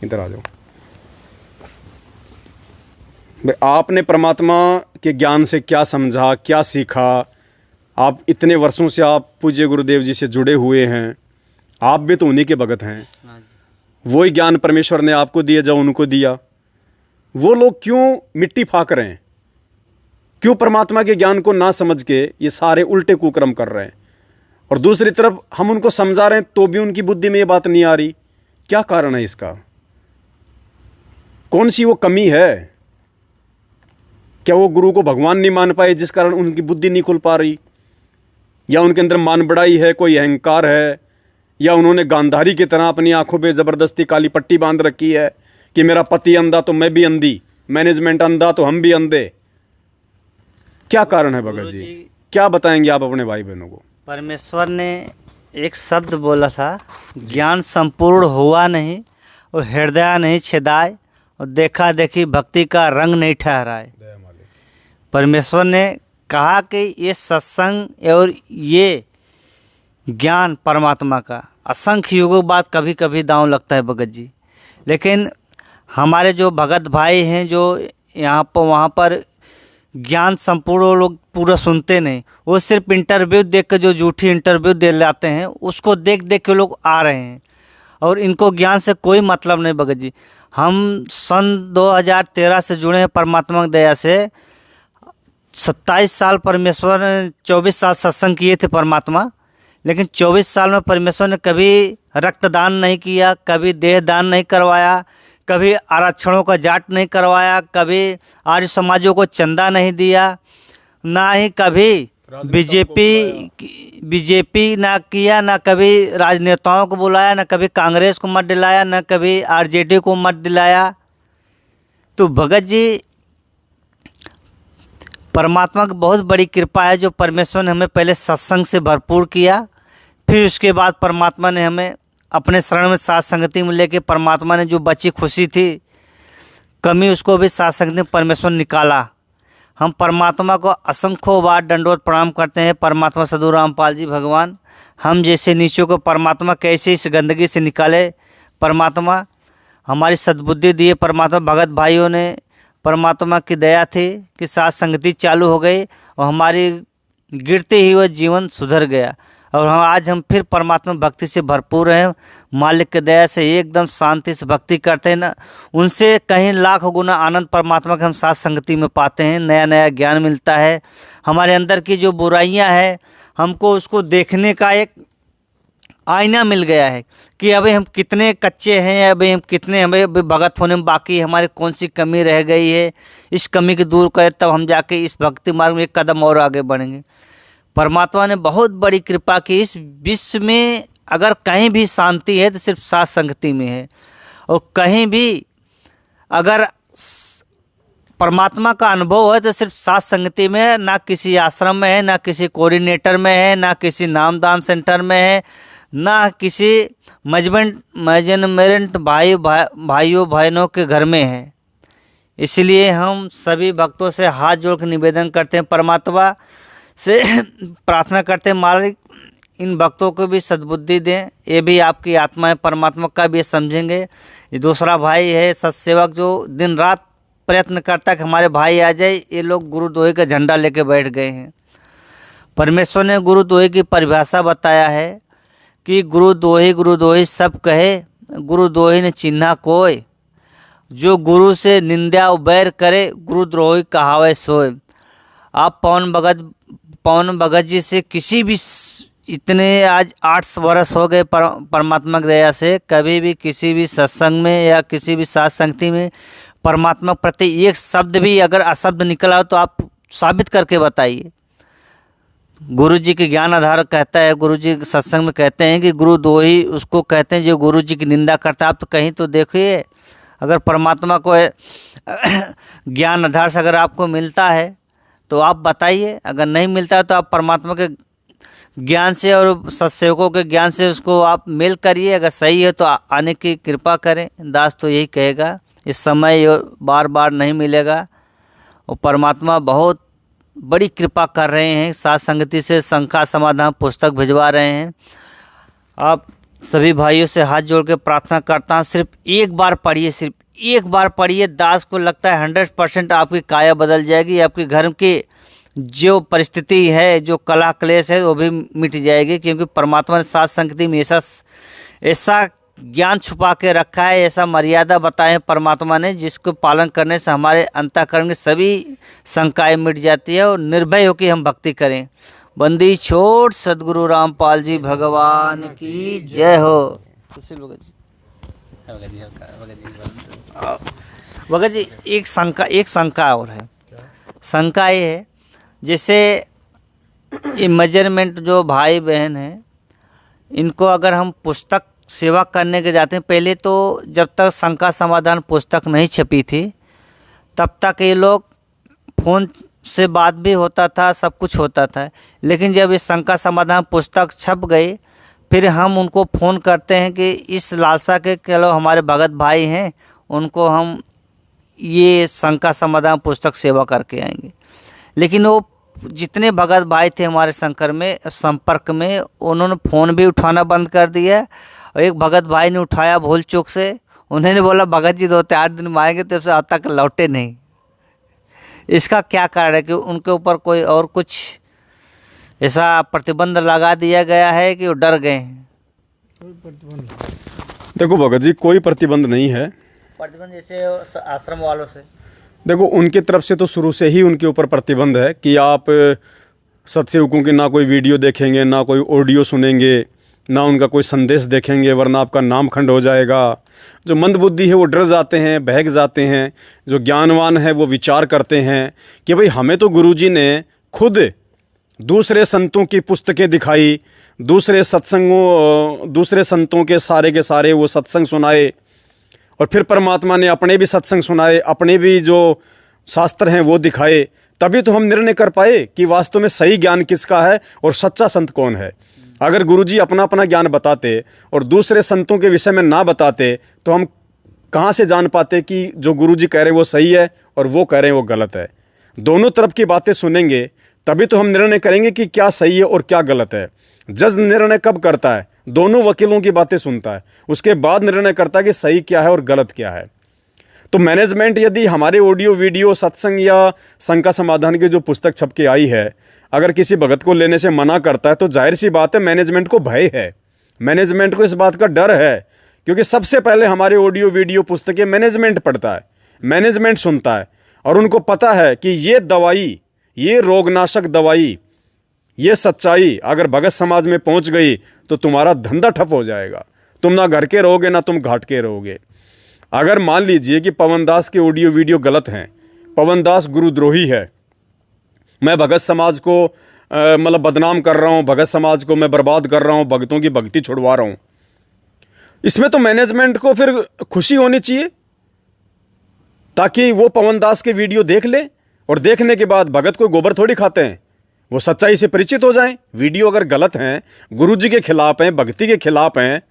इधर आ जाओ भाई। आपने परमात्मा के ज्ञान से क्या समझा, क्या सीखा? आप इतने वर्षों से आप पूज्य गुरुदेव जी से जुड़े हुए हैं, आप भी तो उन्हीं के भगत हैं। वही ज्ञान परमेश्वर ने आपको दिया जो उनको दिया। वो लोग क्यों मिट्टी फाक रहे हैं? क्यों परमात्मा के ज्ञान को ना समझ के ये सारे उल्टे कुकर्म कर रहे हैं? और दूसरी तरफ हम उनको समझा रहे हैं तो भी उनकी बुद्धि में ये बात नहीं आ रही। क्या कारण है इसका? कौन सी वो कमी है? क्या वो गुरु को भगवान नहीं मान पाए जिस कारण उनकी बुद्धि नहीं खुल पा रही? या उनके अंदर मान बढ़ाई है, कोई अहंकार है? या उन्होंने गांधारी की तरह अपनी आंखों पे ज़बरदस्ती काली पट्टी बांध रखी है कि मेरा पति अंधा तो मैं भी अंधी, मैनेजमेंट अंधा तो हम भी अंधे? क्या कारण है भगत जी? क्या बताएंगे आप अपने भाई बहनों को? परमेश्वर ने एक शब्द बोला था, ज्ञान संपूर्ण हुआ नहीं और हृदय नहीं छेदाए और देखा देखी भक्ति का रंग नहीं ठहराए। परमेश्वर ने कहा कि ये सत्संग और ये ज्ञान परमात्मा का असंख्य युगों बाद कभी कभी दांव लगता है भगत जी। लेकिन हमारे जो भगत भाई हैं जो यहाँ पर वहाँ पर ज्ञान संपूर्ण वो लोग पूरा सुनते नहीं, वो सिर्फ इंटरव्यू देख के जो झूठी इंटरव्यू दे लाते हैं उसको देख देख के लोग आ रहे हैं और इनको ज्ञान से कोई मतलब नहीं भगत जी। हम सन 2013 से जुड़े हैं परमात्मा की दया से। 27 साल परमेश्वर ने 24 साल सत्संग किए थे परमात्मा, लेकिन 24 साल में परमेश्वर ने कभी रक्तदान नहीं किया, कभी देह दान नहीं करवाया, कभी आरक्षणों का जाट नहीं करवाया, कभी आर्य समाजों को चंदा नहीं दिया, ना ही कभी बीजेपी ना किया, ना कभी राजनेताओं को बुलाया, ना कभी कांग्रेस को मत दिलाया, ना कभी आरजेडी को मत दिलाया। तो भगत जी परमात्मा की बहुत बड़ी कृपा है जो परमेश्वर ने हमें पहले सत्संग से भरपूर किया, फिर उसके बाद परमात्मा ने हमें अपने शरण में साथ संगति में लेके परमात्मा ने जो बची खुशी थी कमी उसको भी साथ संगति में परमेश्वर निकाला। हम परमात्मा को असंख्यों बार दंडवत प्रणाम करते हैं। परमात्मा सदगुरु रामपाल जी भगवान हम जैसे नीचों को परमात्मा कैसे इस गंदगी से निकाले। परमात्मा हमारी सद्बुद्धि दिए। परमात्मा भगत भाइयों ने परमात्मा की दया थी कि साथ संगति चालू हो गई और हमारी गिरते ही वह जीवन सुधर गया और आज हम फिर परमात्मा भक्ति से भरपूर हैं। मालिक की दया से एकदम शांति से भक्ति करते हैं ना, उनसे कहीं लाख गुना आनंद परमात्मा के हम साथ संगति में पाते हैं। नया नया ज्ञान मिलता है। हमारे अंदर की जो बुराइयां हैं हमको उसको देखने का एक आईना मिल गया है कि अभी हम कितने कच्चे हैं, अभी हम कितने हमें अभी भगत होने में बाकी है, हमारी कौन सी कमी रह गई है। इस कमी को दूर करें तब हम जाके इस भक्ति मार्ग में एक कदम और आगे बढ़ेंगे। परमात्मा ने बहुत बड़ी कृपा की। इस विश्व में अगर कहीं भी शांति है तो सिर्फ साथ संगति में है, और कहीं भी अगर परमात्मा का अनुभव है तो सिर्फ साथ संगति में है। ना किसी आश्रम में है, ना किसी कोऑर्डिनेटर में है, ना किसी नामदान सेंटर में है, ना किसी मैनेजमेंट भाइयों बहनों के घर में है। इसलिए हम सभी भक्तों से हाथ जोड़ कर निवेदन करते हैं, परमात्मा से प्रार्थना करते हैं मालिक इन भक्तों को भी सद्बुद्धि दें। ये भी आपकी आत्मा है, परमात्मा का भी समझेंगे। ये दूसरा भाई है सत्सेवक जो दिन रात प्रयत्न करता है कि हमारे भाई आ जाए। ये लोग गुरुद्रोही का झंडा लेके बैठ गए हैं। परमेश्वर ने गुरुद्रोही की परिभाषा बताया है कि गुरुद्रोही सब कहे, गुरुद्रोही ने चिन्हा कोय, जो गुरु से निंदा बैर करे गुरुद्रोही कहावे सोए। आप पवन भगत जी से किसी भी इतने आज 8 वर्ष हो गए परमात्मा की दया से कभी भी किसी भी सत्संग में या किसी भी साथ संगति में परमात्मा प्रति एक शब्द भी अगर अशब्द निकला हो तो आप साबित करके बताइए। गुरु जी के ज्ञान आधार कहता है, गुरु जी सत्संग में कहते हैं कि गुरुद्रोही उसको कहते हैं जो गुरु जी की निंदा करता है। आप तो कहीं तो देखिए अगर परमात्मा को ज्ञान आधार से अगर आपको मिलता है तो आप बताइए, अगर नहीं मिलता है तो आप परमात्मा के ज्ञान से और सत्सेवकों के ज्ञान से उसको आप मेल करिए। अगर सही है तो आने की कृपा करें। दास तो यही कहेगा, इस समय बार बार नहीं मिलेगा और परमात्मा बहुत बड़ी कृपा कर रहे हैं। साथ संगति से शंका समाधान पुस्तक भिजवा रहे हैं। आप सभी भाइयों से हाथ जोड़ के प्रार्थना करता हूँ, सिर्फ एक बार पढ़िए, दास को लगता है 100% आपकी काया बदल जाएगी, आपके घर की जो परिस्थिति है, जो कला क्लेश है, वो भी मिट जाएगी। क्योंकि परमात्मा ने सात संगति में ऐसा ज्ञान छुपा के रखा है, ऐसा मर्यादा बताए हैं परमात्मा ने, जिसको पालन करने से हमारे अंतःकरण की सभी शंकाएँ मिट जाती है और निर्भय होकर हम भक्ति करें। बंदी छोड़ सदगुरु रामपाल जी भगवान की जय हो। भगत जी एक शंका और है। शंका ये है, जैसे ये मेजरमेंट जो भाई बहन हैं, इनको अगर हम पुस्तक सेवा करने के जाते हैं, पहले तो जब तक शंका समाधान पुस्तक नहीं छपी थी तब तक ये लोग फ़ोन से बात भी होता था, सब कुछ होता था। लेकिन जब ये शंका समाधान पुस्तक छप गई, फिर हम उनको फ़ोन करते हैं कि इस लालसा के चलो हमारे भगत भाई हैं, उनको हम ये शंका समाधान पुस्तक सेवा करके आएंगे। लेकिन वो जितने भगत भाई थे हमारे संपर्क में, उन्होंने फ़ोन भी उठाना बंद कर दिया। और एक भगत भाई ने उठाया भूल चूक से, उन्होंने बोला भगत जी 2-4 दिन में आएंगे, तो अब तक लौटे नहीं। इसका क्या कारण है कि उनके ऊपर कोई और कुछ ऐसा प्रतिबंध लगा दिया गया है कि वो डर गए हैं? देखो भगत जी, कोई प्रतिबंध नहीं है। प्रतिबंध जैसे आश्रम वालों से, देखो उनकी तरफ से तो शुरू से ही उनके ऊपर प्रतिबंध है कि आप सत्सेवकों की ना कोई वीडियो देखेंगे, ना कोई ऑडियो सुनेंगे, ना उनका कोई संदेश देखेंगे, वरना आपका नाम खंड हो जाएगा। जो मंदबुद्धि है वो डर जाते हैं, बहक जाते हैं। जो ज्ञानवान है वो विचार करते हैं कि भाई हमें तो गुरुजी ने खुद दूसरे संतों की पुस्तकें दिखाई, दूसरे संतों के सारे वो सत्संग सुनाए, और फिर परमात्मा ने अपने भी सत्संग सुनाए, अपने भी जो शास्त्र हैं वो दिखाए। तभी तो हम निर्णय कर पाए कि वास्तव में सही ज्ञान किसका है और सच्चा संत कौन है। अगर गुरुजी अपना अपना ज्ञान बताते और दूसरे संतों के विषय में ना बताते, तो हम कहाँ से जान पाते कि जो गुरुजी कह रहे हैं वो सही है और वो कह रहे हैं वो गलत है। दोनों तरफ की बातें सुनेंगे तभी तो हम निर्णय करेंगे कि क्या सही है और क्या गलत है। जज निर्णय कब करता है? दोनों वकीलों की बातें सुनता है, उसके बाद निर्णय करता है कि सही क्या है और गलत क्या है। तो मैनेजमेंट यदि हमारे ऑडियो वीडियो सत्संग या शंका समाधान की जो पुस्तक छप के आई है, अगर किसी भगत को लेने से मना करता है, तो जाहिर सी बात है मैनेजमेंट को भय है, मैनेजमेंट को इस बात का डर है। क्योंकि सबसे पहले हमारे ऑडियो वीडियो पुस्तकें मैनेजमेंट पढ़ता है, मैनेजमेंट सुनता है, और उनको पता है कि ये दवाई, ये रोगनाशक दवाई, ये सच्चाई अगर भगत समाज में पहुंच गई तो तुम्हारा धंधा ठप हो जाएगा। तुम ना घर के रहोगे ना तुम घाट के रहोगे। अगर मान लीजिए कि पवन दास के ऑडियो वीडियो गलत हैं, पवन दास गुरुद्रोही है, मैं भगत समाज को मतलब बदनाम कर रहा हूँ, भगत समाज को मैं बर्बाद कर रहा हूँ, भगतों की भक्ति छुड़वा रहा हूँ, इसमें तो मैनेजमेंट को फिर खुशी होनी चाहिए, ताकि वो पवन दास के वीडियो देख ले और देखने के बाद भगत को गोबर थोड़ी खाते हैं, वो सच्चाई से परिचित हो जाएं। वीडियो अगर गलत हैं, गुरुजी के खिलाफ हैं, भक्ति के खिलाफ हैं,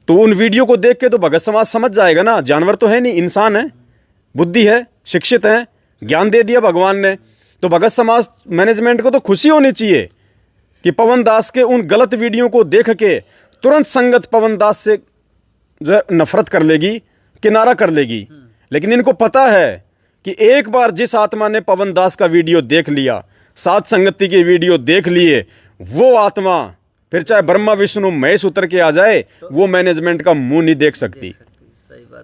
तो उन वीडियो को देख के तो भगत समाज समझ जाएगा ना, जानवर तो है नहीं, इंसान है, बुद्धि है, शिक्षित है, ज्ञान दे दिया भगवान ने। तो भगत समाज मैनेजमेंट को तो खुशी होनी चाहिए कि पवन दास के उन गलत वीडियो को देख के तुरंत संगत पवन दास से जो है नफरत कर लेगी, किनारा कर लेगी। लेकिन इनको पता है कि एक बार जिस आत्मा ने पवन दास का वीडियो देख लिया, सात संगति के वीडियो देख लिए, वो आत्मा फिर चाहे ब्रह्मा विष्णु महेश उतर के आ जाए, वो मैनेजमेंट का मुंह नहीं देख सकती।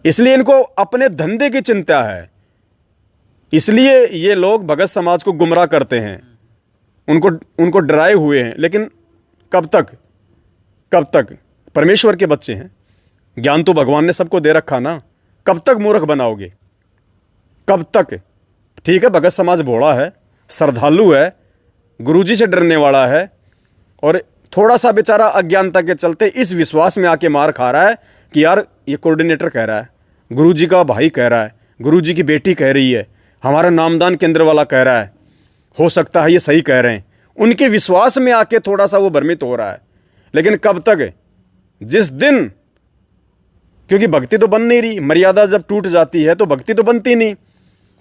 इसलिए इनको अपने धंधे की चिंता है, इसलिए ये लोग भगत समाज को गुमराह करते हैं, उनको डराए हुए हैं। लेकिन कब तक परमेश्वर के बच्चे हैं, ज्ञान तो भगवान ने सबको दे रखा ना, कब तक मूर्ख बनाओगे, कब तक? ठीक है, भगत समाज भोला है, श्रद्धालु है, गुरुजी से डरने वाला है, और थोड़ा सा बेचारा अज्ञानता के चलते इस विश्वास में आके मार खा रहा है कि यार ये कोऑर्डिनेटर कह रहा है, गुरुजी का भाई कह रहा है, गुरुजी की बेटी कह रही है, हमारा नामदान केंद्र वाला कह रहा है, हो सकता है ये सही कह रहे हैं। उनके विश्वास में आके थोड़ा सा वो भ्रमित हो रहा है। लेकिन कब तक? जिस दिन, क्योंकि भक्ति तो बन नहीं रही, मर्यादा जब टूट जाती है तो भक्ति तो बनती नहीं,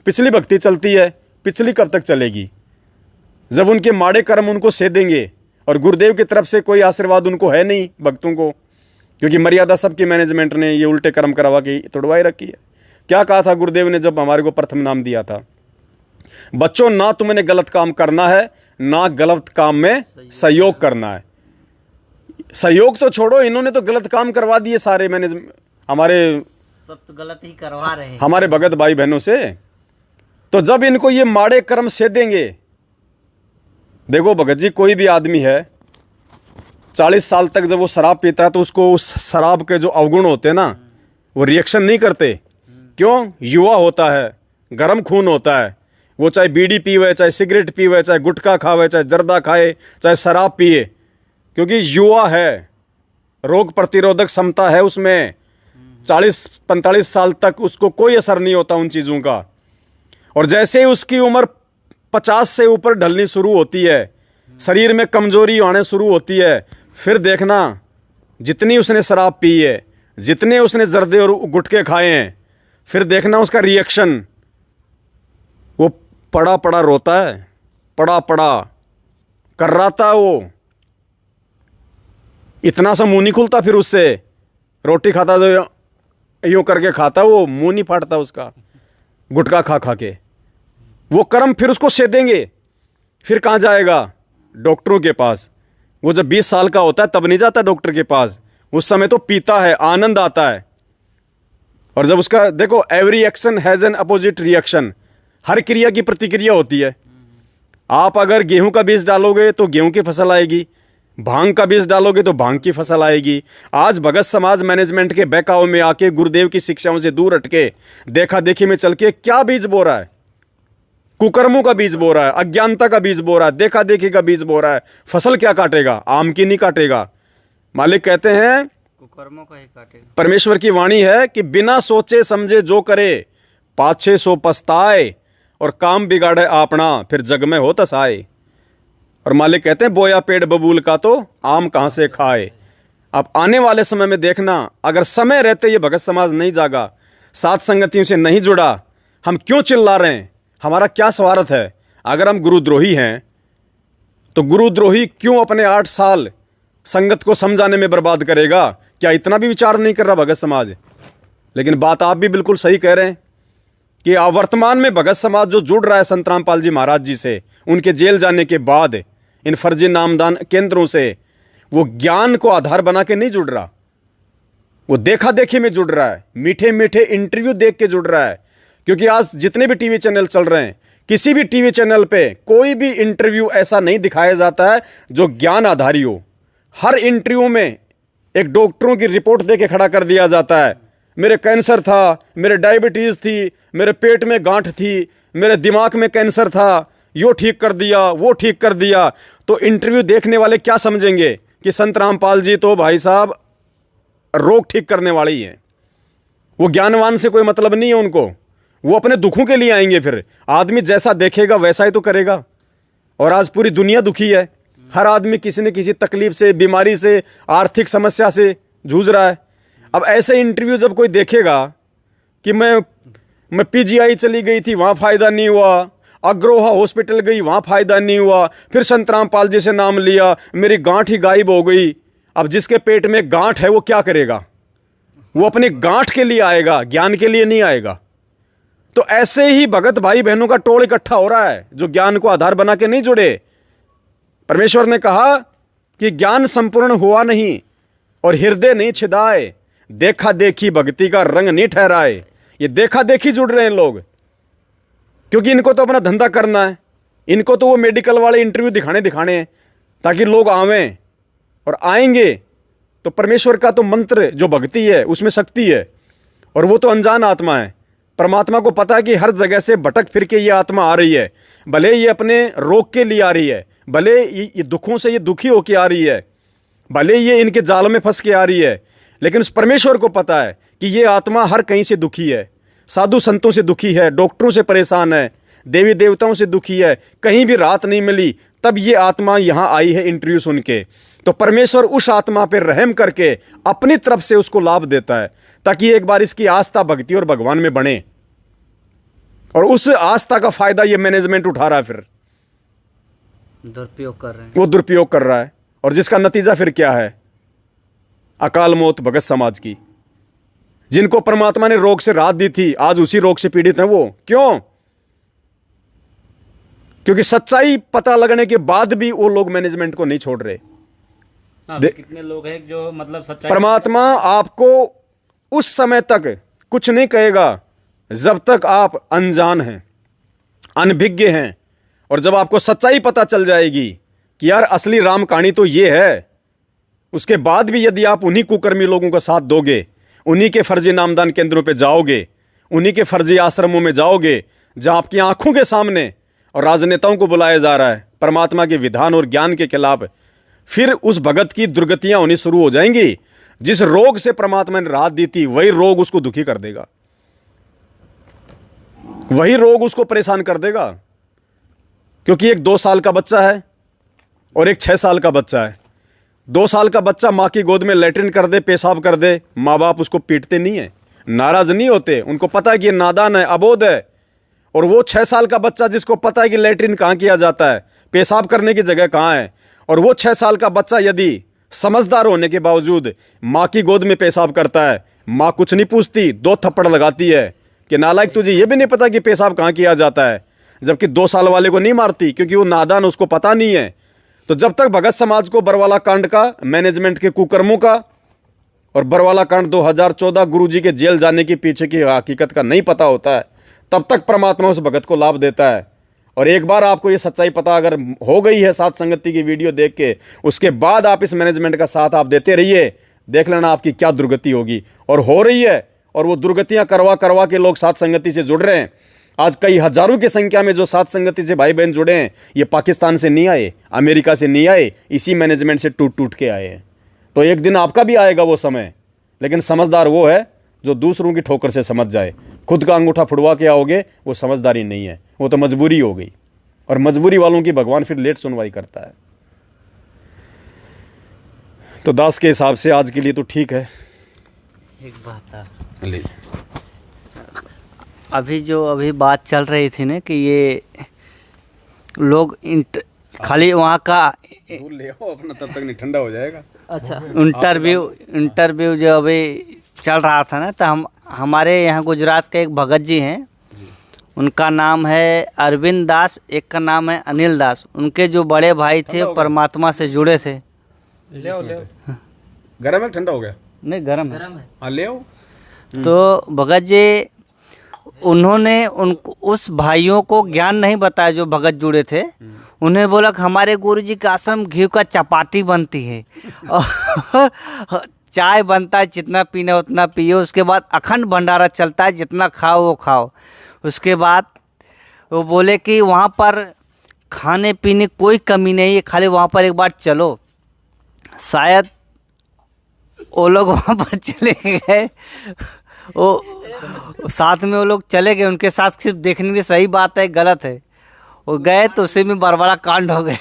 पिछली भक्ति चलती है, पिछली कब तक चलेगी? जब उनके माड़े कर्म उनको सेधेंगे और गुरुदेव की तरफ से कोई आशीर्वाद उनको है नहीं भक्तों को, क्योंकि मर्यादा सबकी मैनेजमेंट ने ये उल्टे कर्म करवा के तोड़वाई रखी है। क्या कहा था गुरुदेव ने जब हमारे को प्रथम नाम दिया था? बच्चों, ना तुमने गलत काम करना है, ना गलत काम में सहयोग करना है। सहयोग तो छोड़ो, इन्होंने तो गलत काम करवा दिए सारे मैनेज हमारे, सब तो गलत ही करवा रहे हैं हमारे भगत भाई बहनों से। तो जब इनको ये माड़े कर्म सेधेंगे, देखो भगत जी, कोई भी आदमी है 40 साल तक जब वो शराब पीता है तो उसको उस शराब के जो अवगुण होते हैं ना, वो रिएक्शन नहीं करते। क्यों? युवा होता है, गर्म खून होता है। वो चाहे बीड़ी पीवे, चाहे सिगरेट पीवे, चाहे गुटखा खावे, चाहे जर्दा खाए, चाहे शराब पिए, क्योंकि युवा है, रोग प्रतिरोधक क्षमता है उसमें। 40-45 साल तक उसको कोई असर नहीं होता उन चीज़ों का। और जैसे ही उसकी उम्र 50 से ऊपर ढलनी शुरू होती है, शरीर में कमजोरी आने शुरू होती है, फिर देखना जितनी उसने शराब पी है, जितने उसने जर्दे और गुटखे खाए हैं, फिर देखना उसका रिएक्शन, वो पड़ा पड़ा रोता है, पड़ा पड़ा कर्राता है, वो इतना सा मुंह नहीं खुलता फिर उससे। रोटी खाता तो यूँ करके खाता, वो मुंह नहीं फाटता उसका, गुटखा खा खा के। वो कर्म फिर उसको सेदेंगे। फिर कहाँ जाएगा? डॉक्टरों के पास। वो जब 20 साल का होता है तब नहीं जाता डॉक्टर के पास, उस समय तो पीता है, आनंद आता है। और जब उसका देखो, every action has an opposite reaction, हर क्रिया की प्रतिक्रिया होती है। आप अगर गेहूं का बीज डालोगे तो गेहूं की फसल आएगी, भांग का बीज डालोगे तो भांग की फसल आएगी। आज भगत समाज मैनेजमेंट के बहकाव में आके गुरुदेव की शिक्षाओं से दूर हटके देखा देखी में चल के क्या बीज बो रहा है? कुकर्मों का बीज बो रहा है, अज्ञानता का बीज बो रहा है, देखा देखी का बीज बो रहा है। फसल क्या काटेगा? आम की नहीं काटेगा। मालिक कहते हैं कुकर्मों का ही काटेगा। परमेश्वर की वाणी है कि बिना सोचे समझे जो करे, पाछे सो पछताए, और काम बिगाड़े आपना, फिर जग में हो तसाए। और मालिक कहते हैं बोया पेड़ बबूल का तो आम कहाँ से खाए। अब आने वाले समय में देखना, अगर समय रहते ये भगत समाज नहीं जागा, साथ संगतियों से नहीं जुड़ा, हम क्यों चिल्ला रहे हैं? हमारा क्या स्वार्थ है? अगर हम गुरुद्रोही हैं तो गुरुद्रोही क्यों अपने 8 साल संगत को समझाने में बर्बाद करेगा? क्या इतना भी विचार नहीं कर रहा भगत समाज? लेकिन बात आप भी बिल्कुल सही कह रहे हैं कि वर्तमान में भगत समाज जो जुड़ रहा है संत रामपाल जी महाराज जी से, उनके जेल जाने के बाद इन फर्जी नामदान केंद्रों से, वो ज्ञान को आधार बना के नहीं जुड़ रहा, वो देखा देखी में जुड़ रहा है, मीठे मीठे इंटरव्यू देख के जुड़ रहा है। क्योंकि आज जितने भी टीवी चैनल चल रहे हैं, किसी भी टीवी चैनल पे कोई भी इंटरव्यू ऐसा नहीं दिखाया जाता है जो ज्ञान आधारी हो। हर इंटरव्यू में एक डॉक्टरों की रिपोर्ट दे के खड़ा कर दिया जाता है, मेरे कैंसर था, मेरे डायबिटीज़ थी, मेरे पेट में गांठ थी, मेरे दिमाग में कैंसर था, यो ठीक कर दिया, वो ठीक कर दिया। तो इंटरव्यू देखने वाले क्या समझेंगे कि संत रामपाल जी तो भाई साहब रोग ठीक करने वाले ही हैं। वो ज्ञानवान से कोई मतलब नहीं है उनको, वो अपने दुखों के लिए आएंगे। फिर आदमी जैसा देखेगा वैसा ही तो करेगा। और आज पूरी दुनिया दुखी है, हर आदमी किसी न किसी तकलीफ से, बीमारी से, आर्थिक समस्या से जूझ रहा है। अब ऐसे इंटरव्यू जब कोई देखेगा कि मैं पीजीआई चली गई थी, वहाँ फ़ायदा नहीं हुआ, अग्रोहा हॉस्पिटल गई, वहाँ फ़ायदा नहीं हुआ, फिर संत रामपाल जी से नाम लिया, मेरी गांठ ही गायब हो गई। अब जिसके पेट में गांठ है वो क्या करेगा? वो अपनी गांठ के लिए आएगा, ज्ञान के लिए नहीं आएगा। तो ऐसे ही भगत भाई बहनों का टोल इकट्ठा हो रहा है जो ज्ञान को आधार बना के नहीं जुड़े। परमेश्वर ने कहा कि ज्ञान संपूर्ण हुआ नहीं और हृदय नहीं छिदाए, देखा देखी भक्ति का रंग नहीं ठहराए। ये देखा देखी जुड़ रहे हैं लोग, क्योंकि इनको तो अपना धंधा करना है, इनको तो वो मेडिकल वाले इंटरव्यू दिखाने हैं ताकि लोग आवें, और आएंगे तो परमेश्वर का तो मंत्र जो भक्ति है उसमें शक्ति है, और वो तो अनजान आत्मा है। परमात्मा को पता है कि हर जगह से भटक फिर के ये आत्मा आ रही है, भले ये अपने रोग के लिए आ रही है, भले ये दुखों से ये दुखी होके आ रही है, भले ये इनके जाल में फंस के आ रही है, लेकिन उस परमेश्वर को पता है कि ये आत्मा हर कहीं से दुखी है। साधु संतों से दुखी है, डॉक्टरों से परेशान है, देवी देवताओं से दुखी है, कहीं भी राहत नहीं मिली, तब ये आत्मा यहाँ आई है इंटरव्यू सुन के। तो परमेश्वर उस आत्मा पर रहम करके अपनी तरफ से उसको लाभ देता है ताकि एक बार इसकी आस्था भक्ति और भगवान में बने। और उस आस्था का फायदा ये मैनेजमेंट उठा रहा है, फिर दुरुपयोग कर रहे हैं, वो दुरुपयोग कर रहा है। और जिसका नतीजा फिर क्या है? अकाल मौत भगत समाज की, जिनको परमात्मा ने रोग से राहत दी थी, आज उसी रोग से पीड़ित हैं वो। क्यों? क्योंकि सच्चाई पता लगने के बाद भी वो लोग मैनेजमेंट को नहीं छोड़ रहे। कितने लोग हैं जो मतलब सच्चाई, परमात्मा आपको उस समय तक कुछ नहीं कहेगा जब तक आप अनजान हैं, अनभिज्ञ हैं। और जब आपको सच्चाई पता चल जाएगी कि यार असली राम कहानी तो ये है, उसके बाद भी यदि आप उन्हीं कुकर्मी लोगों का साथ दोगे, उन्हीं के फर्जी नामदान केंद्रों पे जाओगे, उन्हीं के फर्जी आश्रमों में जाओगे जहां आपकी आंखों के सामने और राजनेताओं को बुलाया जा रहा है परमात्मा के विधान और ज्ञान के खिलाफ, फिर उस भगत की दुर्गतियां होनी शुरू हो जाएंगी। जिस रोग से परमात्मा ने राहत दी थी वही रोग उसको दुखी कर देगा, वही रोग उसको परेशान कर देगा। क्योंकि एक 2 साल का बच्चा है और एक 6 साल का बच्चा है। 2 साल का बच्चा माँ की गोद में लैट्रिन कर दे, पेशाब कर दे, माँ बाप उसको पीटते नहीं है, नाराज नहीं होते, उनको पता है कि ये नादान है, अबोध है। और वो 6 साल का बच्चा जिसको पता है कि लैट्रिन कहाँ किया जाता है, पेशाब करने की जगह कहाँ है, और वो 6 साल का बच्चा यदि समझदार होने के बावजूद माँ की गोद में पेशाब करता है, माँ कुछ नहीं पूछती, 2 थप्पड़ लगाती है कि नालायक तुझे ये भी नहीं पता कि पेशाब कहाँ किया जाता है, जबकि 2 साल वाले को नहीं मारती क्योंकि वो नादान, उसको पता नहीं है। तो जब तक भगत समाज को बरवाला कांड का, मैनेजमेंट के कुकर्मों का और बरवाला कांड 2014 गुरुजी के जेल जाने के पीछे की हकीकत का नहीं पता होता है, तब तक परमात्मा उस भगत को लाभ देता है। और एक बार आपको ये सच्चाई पता अगर हो गई है साथ संगति की वीडियो देख के, उसके बाद आप इस मैनेजमेंट का साथ आप देते रहिए, देख लेना आपकी क्या दुर्गति होगी। और हो रही है, और वो दुर्गतियां करवा करवा के लोग साथ संगति से जुड़ रहे हैं। आज कई हजारों की संख्या में जो साथ संगति से भाई बहन जुड़े हैं, ये पाकिस्तान से नहीं आए, अमेरिका से नहीं आए, इसी मैनेजमेंट से टूट टूट के आए हैं। तो एक दिन आपका भी आएगा वो समय, लेकिन समझदार वो है जो दूसरों की ठोकर से समझ जाए। खुद का अंगूठा फुड़वा के आओगे, वो समझदारी नहीं है, वो तो मजबूरी हो गई। और मजबूरी वालों की भगवान फिर लेट सुनवाई करता है। तो दास के हिसाब से आज के लिए तो ठीक है। एक बात है, अभी बात चल रही थी ना कि ये लोग खाली वहाँ का ले आओ अपना, तब तक नहीं ठंडा हो जाएगा। अच्छा, इंटरव्यू जो अभी चल रहा था ना, तो हमारे यहाँ गुजरात के एक भगत जी हैं, उनका नाम है अरविंद दास, एक का नाम है अनिल दास। उनके जो बड़े भाई थे परमात्मा से जुड़े थे। ले आओ गरम है, ठंडा हो गया? नहीं, गरम है। हाँ ले आओ। तो भगत जी, उन्होंने उस भाइयों को ज्ञान नहीं बताया जो भगत जुड़े थे। उन्हें बोला कि हमारे गुरुजी का आश्रम घी का चपाती बनती है और चाय बनता है, जितना पीना उतना पियो, उसके बाद अखंड भंडारा चलता है, जितना खाओ वो खाओ। उसके बाद वो बोले कि वहाँ पर खाने पीने कोई कमी नहीं है, खाली वहाँ पर एक बार चलो। शायद वो लोग वहाँ पर चले गए, वो साथ में वो लोग चले गए, उनके साथ सिर्फ देखने की सही बात है गलत है, वो गए तो उसी में बरवाला कांड हो गया।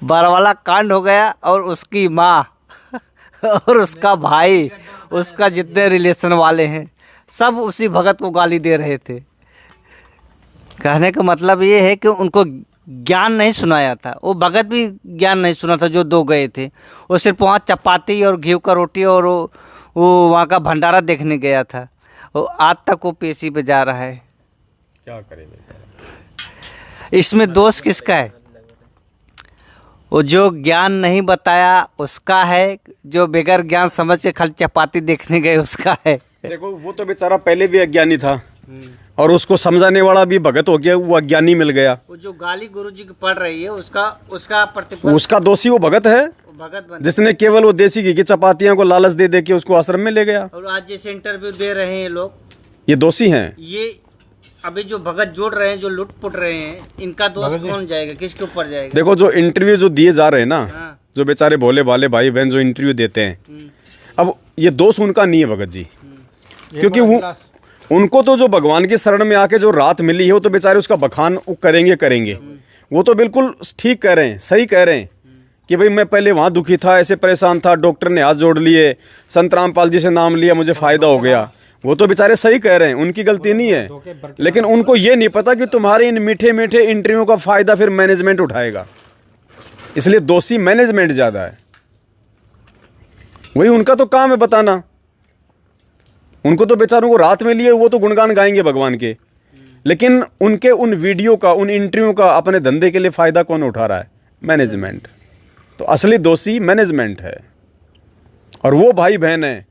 बरवाला कांड हो गया, और उसकी माँ और उसका भाई, उसका जितने रिलेशन वाले हैं, सब उसी भगत को गाली दे रहे थे। कहने का मतलब ये है कि उनको ज्ञान नहीं सुनाया था, वो भगत भी ज्ञान नहीं सुना था जो 2 गए थे। वो सिर्फ वहाँ चपाती और घी का रोटी और वो वहाँ का भंडारा देखने गया था। वो आज तक वो पेशी पे जा रहा है। क्या करे बेचारा? इसमें दोष किसका है? वो जो ज्ञान नहीं बताया उसका है, जो बगैर ज्ञान समझ के खाली चपाती देखने गए उसका है। देखो वो तो बेचारा पहले भी अज्ञानी था, और उसको समझाने वाला भी भगत हो गया, वो अज्ञानी मिल गया। वो जो गाली गुरुजी की पड़ रही है उसका प्रतिफल, उसका दोषी वो भगत है, जिसने केवल वो देसी घी की चपातियों को लालच दे दे के उसको आश्रम में ले गया। और आज जैसे इंटरव्यू दे रहे हैं लोग, ये दोषी हैं। ये अभी जो भगत जोड़ रहे हैं, जो लुट पुट रहे हैं, इनका दोष कौन जाएगा, किसके ऊपर जाएगा? देखो जो इंटरव्यू जो दिए जा रहे हैं ना, जो बेचारे भोले भाले भाई बहन जो इंटरव्यू देते हैं, अब ये दोष उनका नहीं है भगत जी, क्योंकि वो उनको तो जो भगवान की शरण में आके जो राहत मिली है, वो तो बेचारे उसका बखान करेंगे। वो तो बिल्कुल ठीक कह रहे हैं, सही कह रहे हैं कि भाई मैं पहले वहाँ दुखी था, ऐसे परेशान था, डॉक्टर ने हाथ जोड़ लिए, संत रामपाल जी से नाम लिया, मुझे फायदा हो गया। वो तो बेचारे सही कह रहे हैं, उनकी गलती नहीं है। लेकिन उनको ये नहीं पता कि तुम्हारे इन मीठे मीठे इंटरव्यू का फायदा फिर मैनेजमेंट उठाएगा। इसलिए दोषी मैनेजमेंट ज़्यादा है। वही उनका तो काम है बताना। उनको तो बेचारों को रात में लिए वो तो गुणगान गाएंगे भगवान के, लेकिन उनके उन वीडियो का, उन इंटरव्यू का अपने धंधे के लिए फ़ायदा कौन उठा रहा है? मैनेजमेंट। तो असली दोषी मैनेजमेंट है। और वो भाई बहन हैं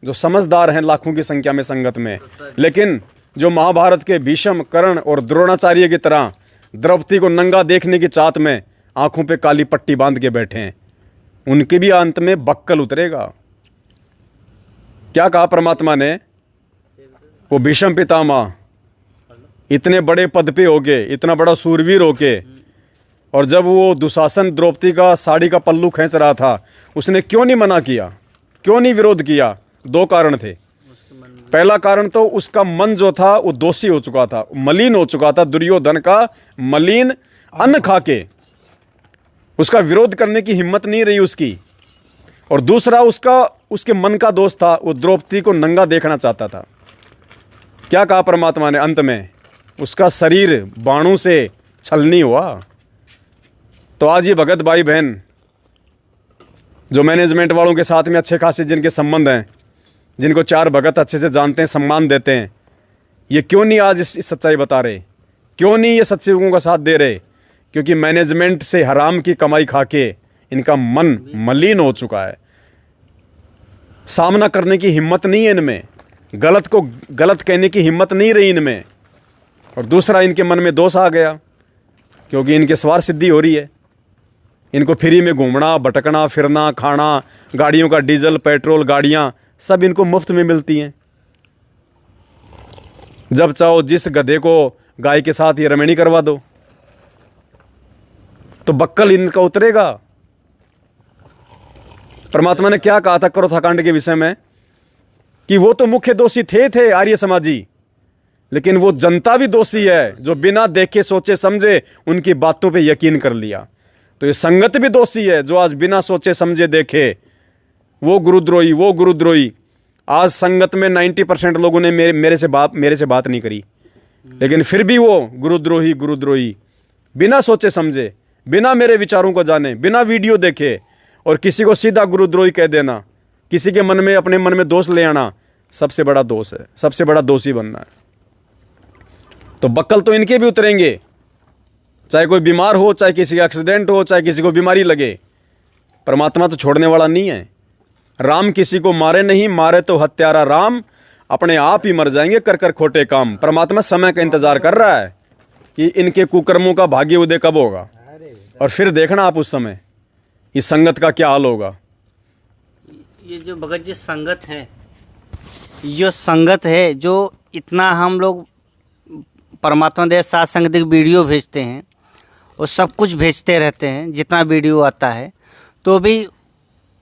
जो समझदार हैं लाखों की संख्या में संगत में, लेकिन जो महाभारत के भीष्म, कर्ण और द्रोणाचार्य की तरह द्रौपदी को नंगा देखने की चाहत में आंखों पे काली पट्टी बांध के बैठे हैं, उनके भी अंत में बक्कल उतरेगा। क्या कहा परमात्मा ने? वो भीष्म पितामह इतने बड़े पद पे होके, इतना बड़ा सूरवीर होके, और जब वो दुशासन द्रौपदी का साड़ी का पल्लू खींच रहा था, उसने क्यों नहीं मना किया, क्यों नहीं विरोध किया? 2 कारण थे। पहला कारण तो उसका मन जो था वो दोषी हो चुका था, मलिन हो चुका था, दुर्योधन का मलिन अन्न खा के उसका विरोध करने की हिम्मत नहीं रही उसकी। और दूसरा उसके मन का दोष था, वो द्रौपदी को नंगा देखना चाहता था। क्या कहा परमात्मा ने अंत में? उसका शरीर बाणों से छलनी हुआ। तो आज ये भगत भाई बहन जो मैनेजमेंट वालों के साथ में अच्छे खासे जिनके संबंध हैं, जिनको 4 भगत अच्छे से जानते हैं, सम्मान देते हैं, ये क्यों नहीं आज इस सच्चाई बता रहे? क्यों नहीं ये सत्संगों का साथ दे रहे? क्योंकि मैनेजमेंट से हराम की कमाई खा के इनका मन मलिन हो चुका है। सामना करने की हिम्मत नहीं है इनमें, गलत को गलत कहने की हिम्मत नहीं रही इनमें। और दूसरा, इनके मन में दोष आ गया क्योंकि इनके स्वार्थ सिद्धि हो रही है। इनको फ्री में घूमना, भटकना, फिरना, खाना, गाड़ियों का डीजल, पेट्रोल, गाड़ियाँ सब इनको मुफ्त में मिलती हैं। जब चाहो जिस गधे को गाय के साथ ये रमणी करवा दो तो बक्कल इनका उतरेगा। परमात्मा ने क्या कहा था करोथा कांड के विषय में? कि वो तो मुख्य दोषी थे आर्य समाजी, लेकिन वो जनता भी दोषी है जो बिना देखे सोचे समझे उनकी बातों पे यकीन कर लिया। तो ये संगत भी दोषी है जो आज बिना सोचे समझे देखे वो गुरुद्रोही। आज संगत में 90% लोगों ने मेरे से बात नहीं करी, लेकिन फिर भी वो गुरुद्रोही बिना सोचे समझे, बिना मेरे विचारों को जाने, बिना वीडियो देखे, और किसी को सीधा गुरुद्रोही कह देना, किसी के मन में, अपने मन में दोष ले आना, सबसे बड़ा दोष है, सबसे बड़ा दोषी बनना है। तो बक्कल तो इनके भी उतरेंगे, चाहे कोई बीमार हो, चाहे किसी का एक्सीडेंट हो, चाहे किसी को बीमारी लगे। परमात्मा तो छोड़ने वाला नहीं है। राम किसी को मारे नहीं, मारे तो हत्यारा राम, अपने आप ही मर जाएंगे कर कर खोटे काम। परमात्मा समय का इंतजार कर रहा है कि इनके कुकर्मों का भाग्य उदय कब होगा, और फिर देखना आप उस समय इस संगत का क्या हाल होगा। ये जो भगत जी संगत है, जो संगत है, जो इतना हम लोग परमात्मा दे साथ संगत की वीडियो भेजते हैं, वो सब कुछ भेजते रहते हैं, जितना वीडियो आता है, तो भी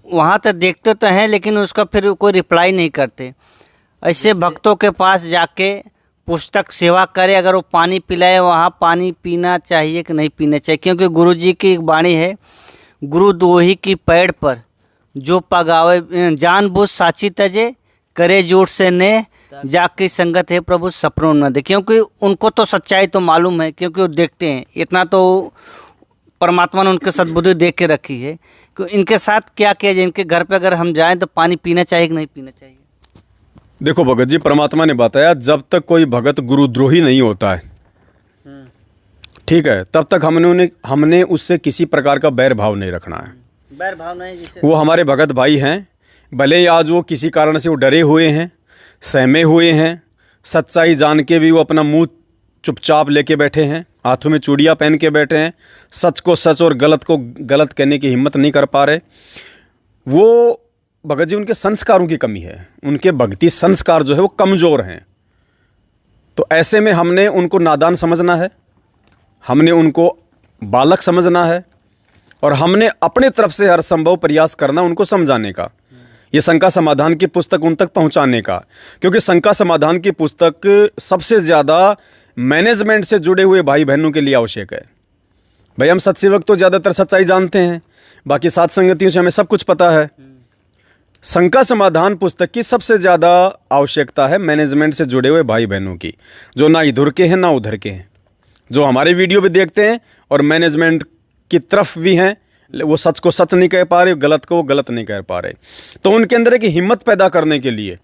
वहाँ तक देखते तो हैं, लेकिन उसका फिर कोई रिप्लाई नहीं करते। ऐसे भक्तों के पास जाके पुस्तक सेवा करे, अगर वो पानी पिलाए, वहाँ पानी पीना चाहिए कि नहीं पीना चाहिए? क्योंकि गुरु जी की एक वाणी है, गुरु दोही की पैड़ पर जो पगावे, जानबूझ साची तजे, करे जोर से ने, जाके संगत है प्रभु सपनों न दे। क्योंकि उनको तो सच्चाई तो मालूम है, क्योंकि वो देखते हैं। इतना तो परमात्मा ने उनके सद्बुद्धि दे के रखी है कि इनके साथ क्या किया जाए। इनके घर पे अगर हम जाएं तो पानी पीना चाहिए कि नहीं पीना चाहिए? देखो भगत जी, परमात्मा ने बताया जब तक कोई भगत गुरुद्रोही नहीं होता है, ठीक है, तब तक हमने उससे किसी प्रकार का बैर भाव नहीं रखना है। बैर भाव नहीं, जिसे वो हमारे भगत भाई हैं, भले ही आज वो किसी कारण से वो डरे हुए हैं, सहमे हुए हैं, सच्चाई जान के भी वो अपना मुंह चुपचाप लेके बैठे हैं, हाथों में चूड़ियाँ पहन के बैठे हैं, सच को सच और गलत को गलत कहने की हिम्मत नहीं कर पा रहे। वो भगत जी, उनके संस्कारों की कमी है, उनके भक्ति संस्कार जो है वो कमज़ोर हैं। तो ऐसे में हमने उनको नादान समझना है, हमने उनको बालक समझना है, और हमने अपने तरफ से हर संभव प्रयास करना उनको समझाने का, ये शंका समाधान की पुस्तक उन तक पहुंचाने का। क्योंकि शंका समाधान की पुस्तक सबसे ज़्यादा मैनेजमेंट से जुड़े हुए भाई बहनों के लिए आवश्यक है। भाई हम सत्सेवक तो ज़्यादातर सच्चाई जानते हैं, बाकी साथ संगतियों से हमें सब कुछ पता है। शंका समाधान पुस्तक की सबसे ज़्यादा आवश्यकता है मैनेजमेंट से जुड़े हुए भाई बहनों की, जो ना इधर के हैं ना उधर के हैं, जो हमारे वीडियो भी देखते हैं और मैनेजमेंट की तरफ भी हैं, वो सच को सच नहीं कह पा रहे, गलत को वो गलत नहीं कह पा रहे। तो उनके अंदर एक हिम्मत पैदा करने के लिए,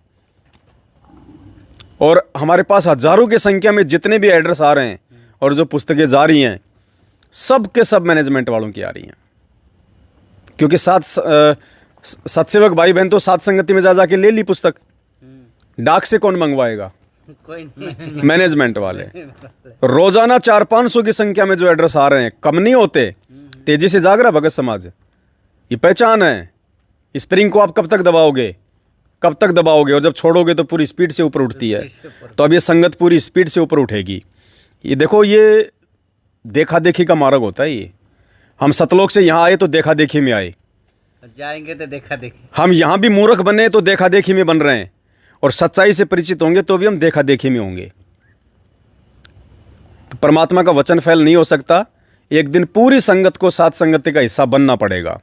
और हमारे पास हजारों की संख्या में जितने भी एड्रेस आ रहे हैं और जो पुस्तकें जा रही हैं, सब के सब मैनेजमेंट वालों की आ रही हैं। क्योंकि सत्सेवक भाई बहन तो सात संगति में जा के ले ली पुस्तक, डाक से कौन मंगवाएगा? कोई नहीं। मैनेजमेंट वाले। रोजाना 400-500 की संख्या में जो एड्रेस आ रहे हैं, कम नहीं होते। तेजी से जाग रहा भगत समाज, ये पहचान है। स्प्रिंग को आप कब तक दबाओगे, कब तक दबाओगे, और जब छोड़ोगे तो पूरी स्पीड से ऊपर उठती है। तो अब ये संगत पूरी स्पीड से ऊपर उठेगी। ये देखो, ये देखा देखी का मार्ग होता है। ये हम सतलोक से यहाँ आए तो देखा देखी में आए, जाएंगे तो देखा देखी। हम यहाँ भी मूर्ख बने तो देखा देखी में बन रहे हैं, और सच्चाई से परिचित होंगे तो भी हम देखा देखी में होंगे। तो परमात्मा का वचन फैल नहीं हो सकता, एक दिन पूरी संगत को साध संगति का हिस्सा बनना पड़ेगा।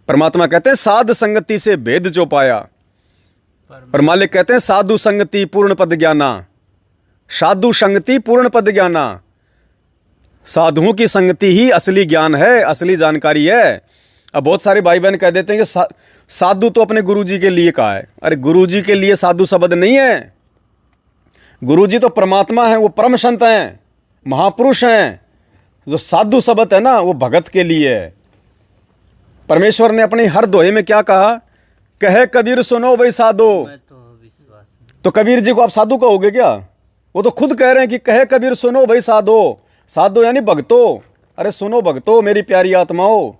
परमात्मा कहते हैं साध संगति से भेद जो पाया, और मालिक कहते हैं साधु संगति पूर्ण पद ज्ञाना। साधु संगति पूर्ण पद ज्ञाना, साधुओं की संगति ही असली ज्ञान है, असली जानकारी है। अब बहुत सारे भाई बहन कह देते हैं कि साधु तो अपने गुरुजी के लिए कहा है। अरे गुरुजी के लिए साधु शब्द नहीं है, गुरुजी तो परमात्मा है, वो परम संत हैं, महापुरुष हैं। जो साधु शब्द है ना, वो भगत के लिए है। परमेश्वर ने अपने हर दोहे में क्या कहा? कहे कबीर सुनो भाई साधो। तो कबीर जी को आप साधु कहोगे क्या? वो तो खुद कह रहे हैं कि कहे कबीर सुनो भाई साधो। साधो यानी भक्तो। अरे सुनो भक्तो, मेरी प्यारी आत्माओं।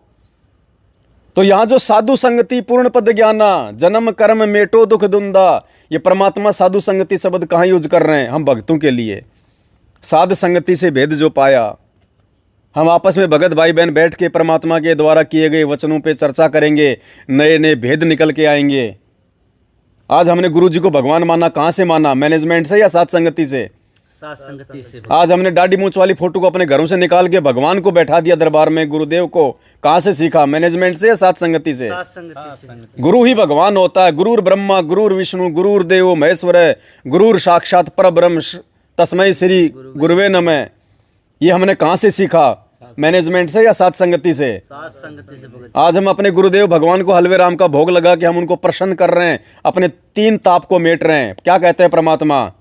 तो यहां जो साधु संगति पूर्ण पद ज्ञाना, जन्म कर्म मेटो दुख दुंदा, ये परमात्मा साधु संगति शब्द कहां यूज कर रहे हैं? हम भक्तों के लिए। साध संगति से भेद जो पाया, हम आपस में भगत भाई बहन बैठ के परमात्मा के द्वारा किए गए वचनों पे चर्चा करेंगे, नए नए भेद निकल के आएंगे। आज हमने गुरु जी को भगवान माना, कहां से माना? मैनेजमेंट से या साध संगति से? साथ संगति से। आज हमने दाढ़ी मूंछ वाली फोटो को अपने घरों से निकाल के भगवान को बैठा दिया दरबार में, गुरुदेव को। कहां से सीखा? मैनेजमेंट से या साध संगति से? साथ संगति से। गुरु ही भगवान होता है। गुरुर ब्रह्मा गुरुर विष्णु गुरुर देवो महेश्वर, गुरुर साक्षात परब्रह्म तस्मै श्री गुरुवे नमः। ये हमने कहां से सीखा? मैनेजमेंट से या साध संगति से? साथ संगति से भगत। आज हम अपने गुरुदेव भगवान को हलवे राम का भोग लगा के हम उनको प्रसन्न कर रहे हैं, अपने 3 ताप को मेट रहे हैं। क्या कहते हैं परमात्मा?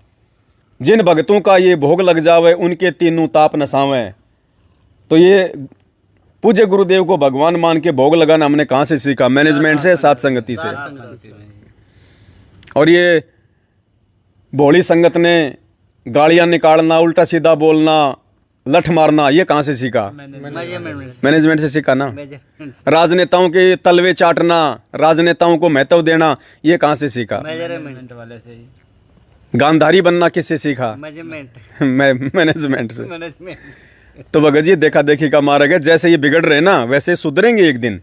जिन भक्तों का ये भोग लग जावे, उनके 3 ताप नसावे। तो ये पूज्य गुरुदेव को भगवान मान के भोग लगाना हमने कहां से सीखा? मैनेजमेंट से, साध संगति से। और ये भोली संगत ने गालियां निकालना, उल्टा सीधा बोलना, लठ मारना, ये कहां से सीखा? मैनेजमेंट से सीखा ना। राजनेताओं के तलवे चाटना, राजनेताओं को महत्व देना, ये कहां से सीखा? मैनेजमेंट वाले से। गांधारी बनना किससे सीखा? मैनेजमेंट से। तो भगत जी देखा देखी का मार्ग है। जैसे ये बिगड़ रहे ना, वैसे सुधरेंगे एक दिन।